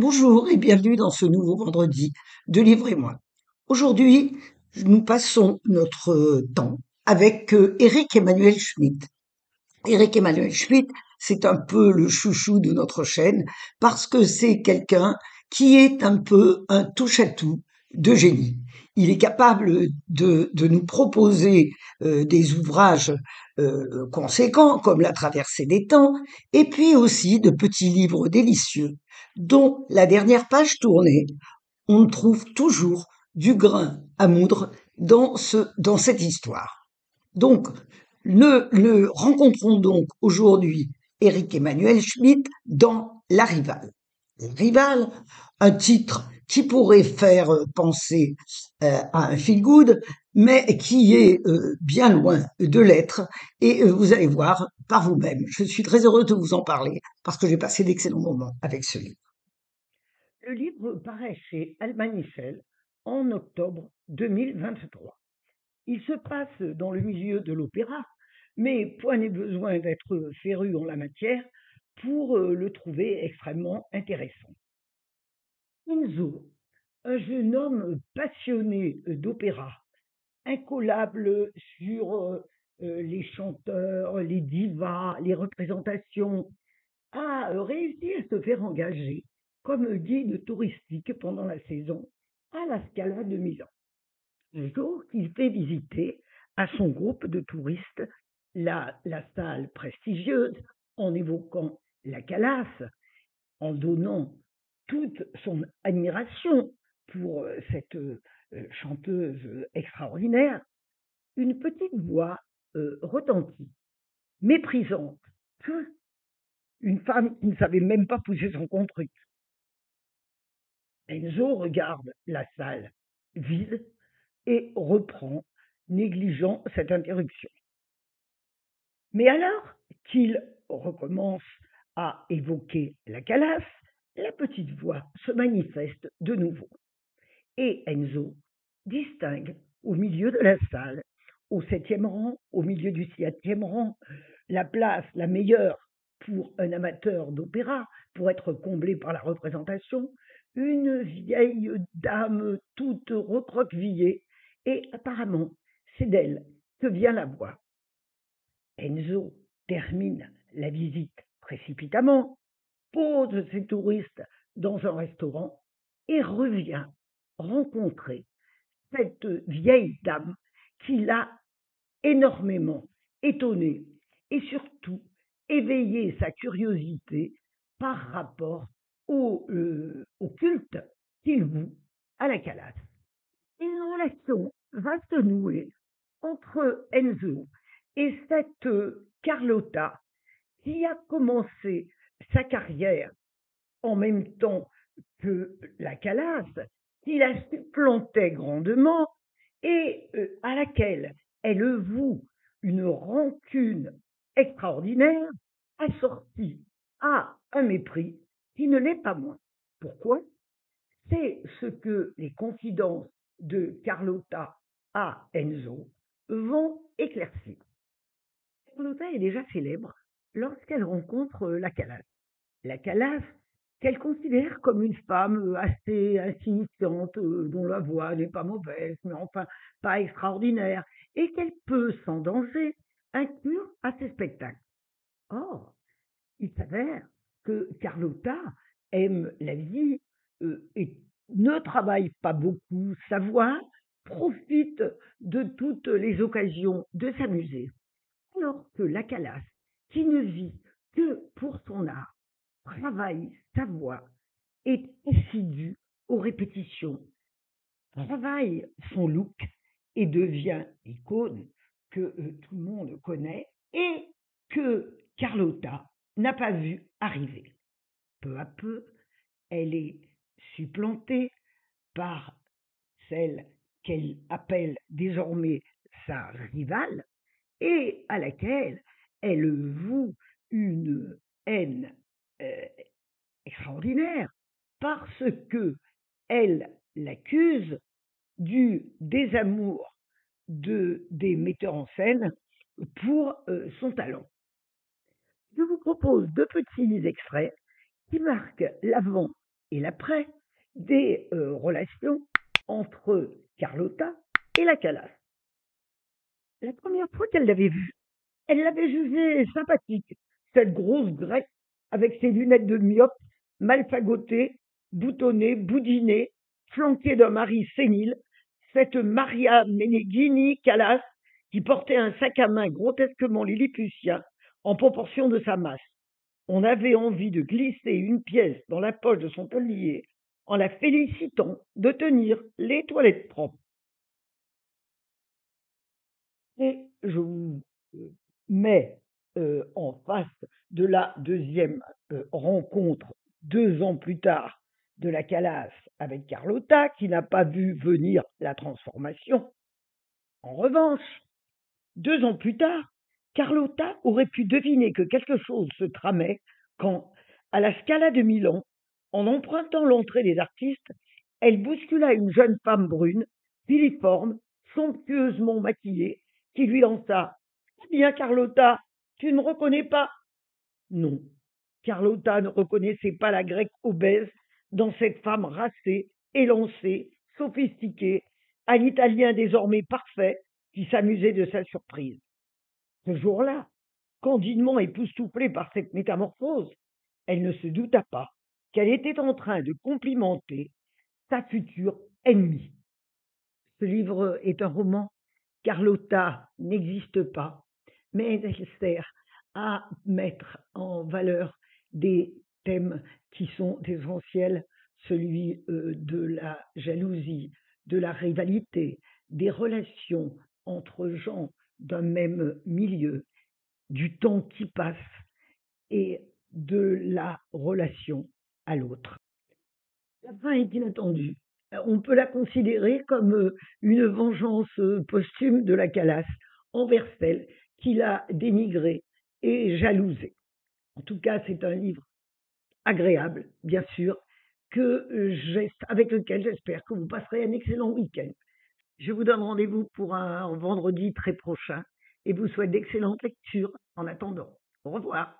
Bonjour et bienvenue dans ce nouveau vendredi de Livre et moi. Aujourd'hui, nous passons notre temps avec Eric Emmanuel Schmitt. Eric Emmanuel Schmitt, c'est un peu le chouchou de notre chaîne parce que c'est quelqu'un qui est un peu un touche-à-tout de génie. Il est capable de nous proposer des ouvrages conséquents comme La traversée des temps et puis aussi de petits livres délicieux dont la dernière page tournée, on trouve toujours du grain à moudre dans cette histoire. Donc, le rencontrons donc aujourd'hui Éric Emmanuel Schmitt dans La Rivale. La Rivale, un titre qui pourrait faire penser à un feel-good, mais qui est bien loin de l'être. Et vous allez voir par vous-même. Je suis très heureuse de vous en parler parce que j'ai passé d'excellents moments avec ce livre. Le livre paraît chez Albin Michel en octobre 2023. Il se passe dans le milieu de l'opéra, mais point n'est besoin d'être féru en la matière pour le trouver extrêmement intéressant. Enzo, un jeune homme passionné d'opéra, incollable sur les chanteurs, les divas, les représentations, a réussi à se faire engager comme guide touristique pendant la saison à la Scala de Milan. Le jour qu'il fait visiter à son groupe de touristes la salle prestigieuse en évoquant la Calas, en donnant toute son admiration pour cette chanteuse extraordinaire, une petite voix retentit, méprisante, une femme qui ne savait même pas pousser son contre. Enzo regarde la salle vide et reprend, négligeant cette interruption. Mais alors qu'il recommence à évoquer la Calas, la petite voix se manifeste de nouveau. Et Enzo distingue au milieu de la salle, au 7e rang, au milieu du 7e rang, la place la meilleure pour un amateur d'opéra, pour être comblé par la représentation, une vieille dame toute recroquevillée, et apparemment c'est d'elle que vient la voix. Enzo termine la visite précipitamment, pose ses touristes dans un restaurant et revient rencontrer cette vieille dame qui l'a énormément étonné et surtout éveillé sa curiosité par rapport au culte qu'il voue à la Calas. Une relation va se nouer entre Enzo et cette Carlotta qui a commencé sa carrière en même temps que la Calas, qui la supplantait grandement et à laquelle elle voue une rancune extraordinaire, assortie à un mépris qui ne l'est pas moins. Pourquoi? C'est ce que les confidences de Carlotta à Enzo vont éclaircir. Carlotta est déjà célèbre lorsqu'elle rencontre la Calas. La Calas, qu'elle considère comme une femme assez insignifiante, dont la voix n'est pas mauvaise, mais enfin pas extraordinaire, et qu'elle peut, sans danger, inclure à ses spectacles. Or, il s'avère que Carlotta aime la vie et ne travaille pas beaucoup sa voix, profite de toutes les occasions de s'amuser. Alors que la Calas, qui ne vit que pour son art, travaille sa voix, est assidue aux répétitions, travaille son look et devient l'icône que tout le monde connaît et que Carlotta n'a pas vu arriver. Peu à peu, elle est supplantée par celle qu'elle appelle désormais sa rivale et à laquelle elle voue une haine euh, extraordinaire parce que elle l'accuse du désamour des metteurs en scène pour son talent. Je vous propose deux petits extraits qui marquent l'avant et l'après des relations entre Carlotta et la Calas. La première fois qu'elle l'avait vue, elle l'avait jugée sympathique, cette grosse grecque avec ses lunettes de myope, mal fagotée, boutonnée, boudinée, flanquée d'un mari sénile, cette Maria Meneghini Calas qui portait un sac à main grotesquement lilliputien en proportion de sa masse. On avait envie de glisser une pièce dans la poche de son tablier en la félicitant de tenir les toilettes propres. Et je vous mets en face de la deuxième rencontre 2 ans plus tard de la Calas avec Carlotta, qui n'a pas vu venir la transformation. En revanche, 2 ans plus tard, Carlotta aurait pu deviner que quelque chose se tramait quand, à la Scala de Milan, en empruntant l'entrée des artistes, elle bouscula une jeune femme brune, filiforme, somptueusement maquillée, qui lui lança: « Eh bien, Carlotta, tu ne me reconnais pas ?» Non, Carlotta ne reconnaissait pas la grecque obèse dans cette femme racée, élancée, sophistiquée, à l'italien désormais parfait, qui s'amusait de sa surprise. Ce jour-là, candidement époustouflée par cette métamorphose, elle ne se douta pas qu'elle était en train de complimenter sa future ennemie. Ce livre est un roman. Carlotta n'existe pas, mais elle sert à mettre en valeur des thèmes qui sont essentiels, celui de la jalousie, de la rivalité, des relations entre gens d'un même milieu, du temps qui passe et de la relation à l'autre. La fin est inattendue. On peut la considérer comme une vengeance posthume de la Calas envers celle qui l'a dénigrée et jalousée. En tout cas, c'est un livre agréable, bien sûr, avec lequel j'espère que vous passerez un excellent week-end. Je vous donne rendez-vous pour un vendredi très prochain et vous souhaite d'excellentes lectures en attendant. Au revoir.